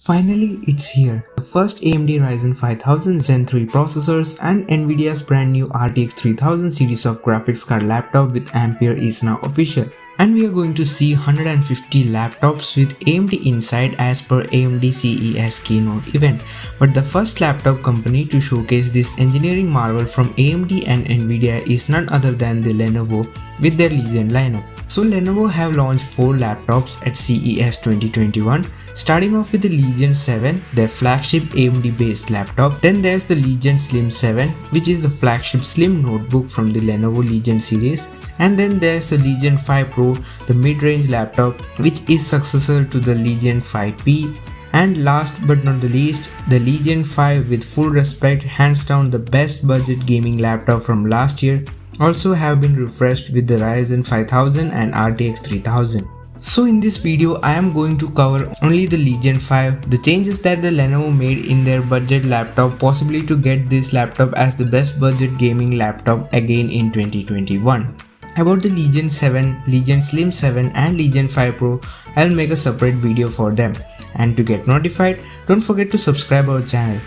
Finally, it's here. The first AMD Ryzen 5000 Zen 3 processors and NVIDIA's brand new RTX 3000 series of graphics card laptop with Ampere is now official. And we are going to see 150 laptops with AMD inside as per AMD CES keynote event. But the first laptop company to showcase this engineering marvel from AMD and NVIDIA is none other than the Lenovo with their Legion lineup. So Lenovo have launched 4 laptops at CES 2021, starting off with the Legion 7, their flagship AMD based laptop. Then there's the Legion Slim 7, which is the flagship slim notebook from the Lenovo Legion series. And then there's the Legion 5 Pro, the mid-range laptop, which is successor to the Legion 5P. And last but not the least, the Legion 5, with full respect, hands down the best budget gaming laptop from last year, also have been refreshed with the Ryzen 5000 and RTX 3000. So in this video, I am going to cover only the Legion 5, the changes that the Lenovo made in their budget laptop, possibly to get this laptop as the best budget gaming laptop again in 2021. About the Legion 7, Legion Slim 7 and Legion 5 Pro, I'll make a separate video for them. And to get notified, don't forget to subscribe our channel,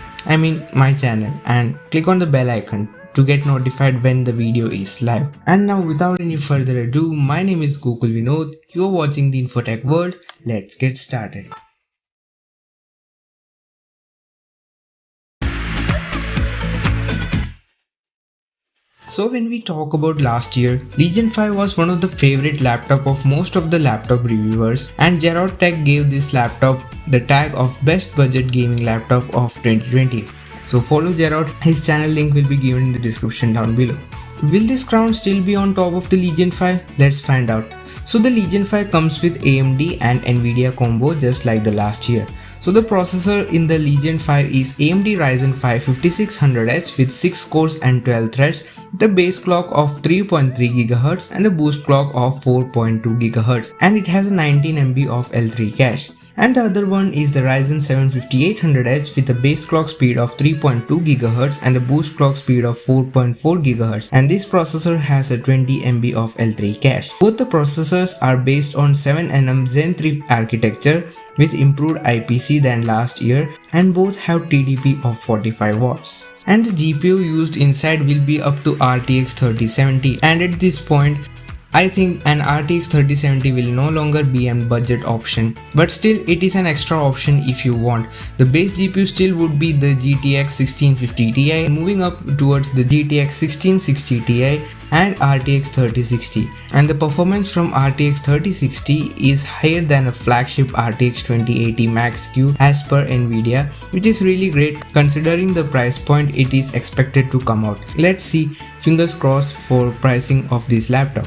my channel, and click on the bell icon to get notified when the video is live. And now without any further ado, my name is Gokul Vinod, you are watching the Infotech World. Let's get started. So when we talk about last year, Legion 5 was one of the favorite laptop of most of the laptop reviewers, and Gerard Tech gave this laptop the tag of best budget gaming laptop of 2020. So follow Gerard, his channel link will be given in the description down below. Will this crown still be on top of the Legion 5? Let's find out. So the Legion 5 comes with AMD and NVIDIA combo just like the last year. So the processor in the Legion 5 is AMD Ryzen 5 5600H with 6 cores and 12 threads, the base clock of 3.3 GHz and a boost clock of 4.2 GHz, and it has a 19 MB of L3 cache. And the other one is the Ryzen 7 5800H with a base clock speed of 3.2 GHz and a boost clock speed of 4.4 GHz, and this processor has a 20 MB of L3 cache. Both the processors are based on 7nm Zen 3 architecture with improved IPC than last year, and both have TDP of 45 watts. And the GPU used inside will be up to RTX 3070, and at this point I think an RTX 3070 will no longer be a budget option, but still it is an extra option if you want. The base GPU still would be the GTX 1650 Ti, moving up towards the GTX 1660 Ti and RTX 3060, and the performance from RTX 3060 is higher than a flagship RTX 2080 Max-Q as per NVIDIA, which is really great considering the price point it is expected to come out. Let's see, fingers crossed for pricing of this laptop.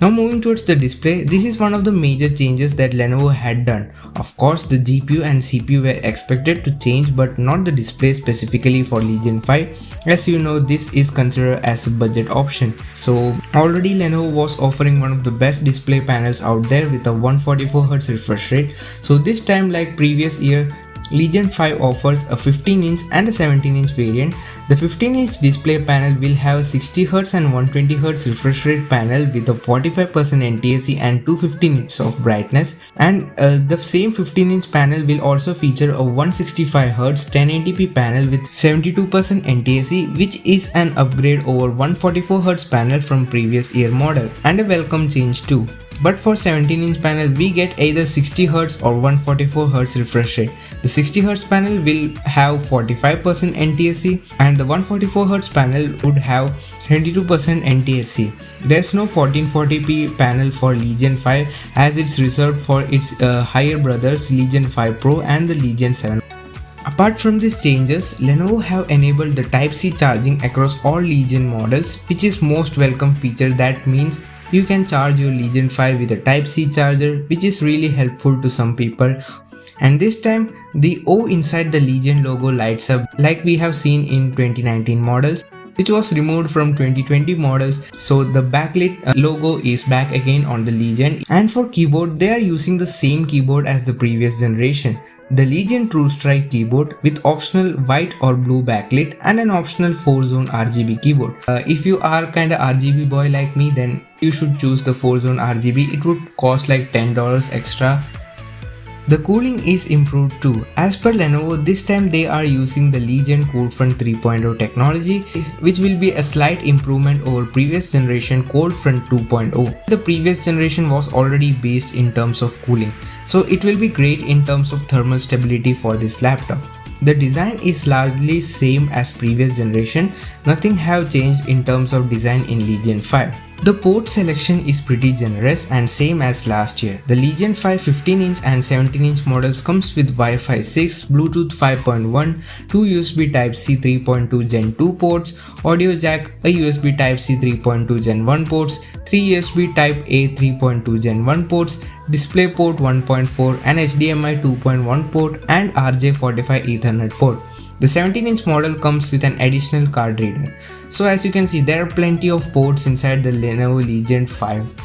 Now moving towards the display, this is one of the major changes that Lenovo had done. Of course, the GPU and CPU were expected to change, but not the display specifically for Legion 5. As you know, this is considered as a budget option. So already Lenovo was offering one of the best display panels out there with a 144Hz refresh rate. So this time, like previous year, Legion 5 offers a 15-inch and a 17-inch variant. The 15-inch display panel will have a 60Hz and 120Hz refresh rate panel with a 45% NTSC and 250 nits of brightness, and the same 15-inch panel will also feature a 165Hz 1080p panel with 72% NTSC, which is an upgrade over 144Hz panel from previous year model, and a welcome change too. But for 17-inch panel, we get either 60Hz or 144Hz refresh rate. The 60Hz panel will have 45% NTSC and the 144Hz panel would have 72% NTSC. There's no 1440p panel for Legion 5 as it's reserved for its higher brothers Legion 5 Pro and the Legion 7. Apart from these changes, Lenovo have enabled the Type-C charging across all Legion models, which is most welcome feature. That means you can charge your Legion 5 with a Type-C charger, which is really helpful to some people. And this time, the O inside the Legion logo lights up like we have seen in 2019 models, which was removed from 2020 models. So the backlit logo is back again on the Legion. And for keyboard, they are using the same keyboard as the previous generation. The Legion True Strike keyboard with optional white or blue backlit and an optional 4-zone RGB keyboard. If you are kinda RGB boy like me, then you should choose the 4-zone RGB. It would cost like $10 extra. The cooling is improved too. As per Lenovo, this time they are using the Legion Cold Front 3.0 technology, which will be a slight improvement over previous generation Cold Front 2.0. The previous generation was already based in terms of cooling, so it will be great in terms of thermal stability for this laptop. The design is largely same as previous generation, nothing have changed in terms of design in Legion 5. The port selection is pretty generous and same as last year. The Legion 5 15-inch and 17-inch models comes with Wi-Fi 6, Bluetooth 5.1, 2 USB Type-C 3.2 Gen 2 ports, audio jack, a USB Type-C 3.2 Gen 1 ports, 3 USB Type-A 3.2 Gen 1 ports, DisplayPort 1.4 and HDMI 2.1 port and RJ45 Ethernet port. The 17-inch model comes with an additional card reader. So as you can see, there are plenty of ports inside the Lenovo Legion 5.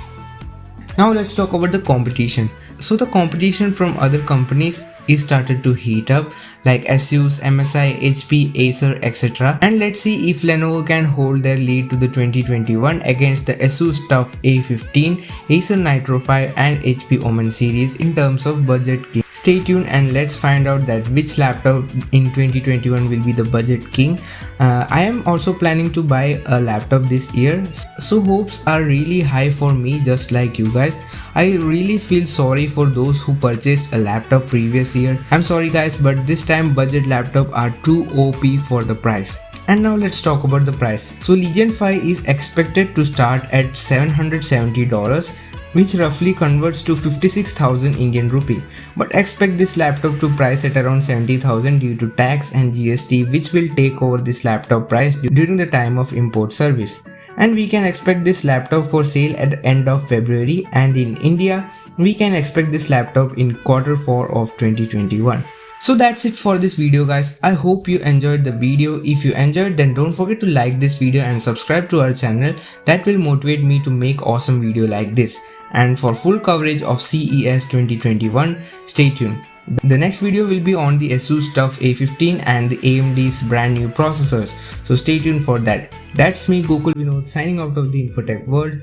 Now let's talk about the competition. So the competition from other companies is started to heat up, like Asus, MSI, HP, Acer, etc. And let's see if Lenovo can hold their lead to the 2021 against the Asus TUF A15, Acer Nitro 5 and HP Omen series in terms of budget king. Stay tuned and let's find out that which laptop in 2021 will be the budget king. I am also planning to buy a laptop this year, so hopes are really high for me, just like you guys. I really feel sorry for those who purchased a laptop previous year. I'm sorry guys, but this time budget laptop are too OP for the price. And now let's talk about the price. So Legion 5 is expected to start at $770, which roughly converts to 56,000 Indian rupee. But expect this laptop to price at around 70,000 due to tax and GST, which will take over this laptop price during the time of import service. And we can expect this laptop for sale at the end of February, and in India, we can expect this laptop in Q4 of 2021. So that's it for this video guys. I hope you enjoyed the video. If you enjoyed, then don't forget to like this video and subscribe to our channel. That will motivate me to make awesome video like this. And for full coverage of CES 2021, stay tuned. The next video will be on the Asus TUF A15 and the AMD's brand new processors. So stay tuned for that. That's me, Gokul Vinod, signing out of the Infotech world.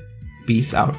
Peace out.